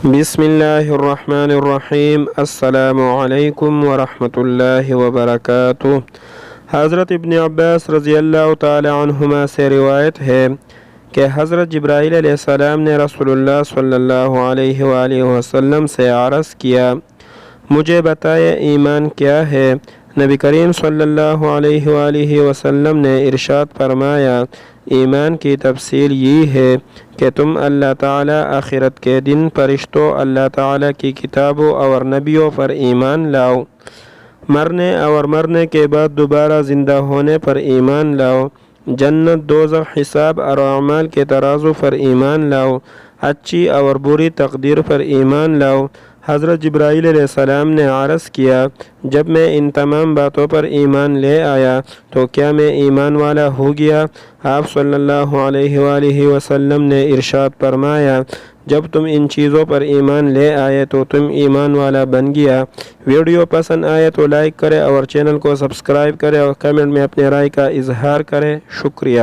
بسم اللہ الرحمن الرحیم۔ السلام علیکم ورحمۃ اللہ وبرکاتہ۔ حضرت ابن عباس رضی اللہ تعالی عنہما سے روایت ہے کہ حضرت جبرائیل علیہ السلام نے رسول اللہ صلی اللہ علیہ وآلہ وسلم سے عرض کیا، مجھے بتائے ایمان کیا ہے؟ نبی کریم صلی اللہ علیہ وآلہ وسلم نے ارشاد فرمایا، ایمان کی تفصیل یہ ہے کہ تم اللہ تعالیٰ، آخرت کے دن، فرشتوں، اللہ تعالیٰ کی کتابوں اور نبیوں پر ایمان لاؤ، مرنے کے بعد دوبارہ زندہ ہونے پر ایمان لاؤ، جنت، دوزخ، حساب اور اعمال کے ترازو پر ایمان لاؤ، اچھی اور بری تقدیر پر ایمان لاؤ۔ حضرت جبرائیل علیہ السلام نے عرض کیا، جب میں ان تمام باتوں پر ایمان لے آیا تو کیا میں ایمان والا ہو گیا؟ آپ صلی اللہ علیہ وآلہ وسلم نے ارشاد فرمایا، جب تم ان چیزوں پر ایمان لے آئے تو تم ایمان والا بن گیا۔ ویڈیو پسند آئے تو لائک کرے اور چینل کو سبسکرائب کرے اور کمنٹ میں اپنے رائے کا اظہار کرے۔ شکریہ۔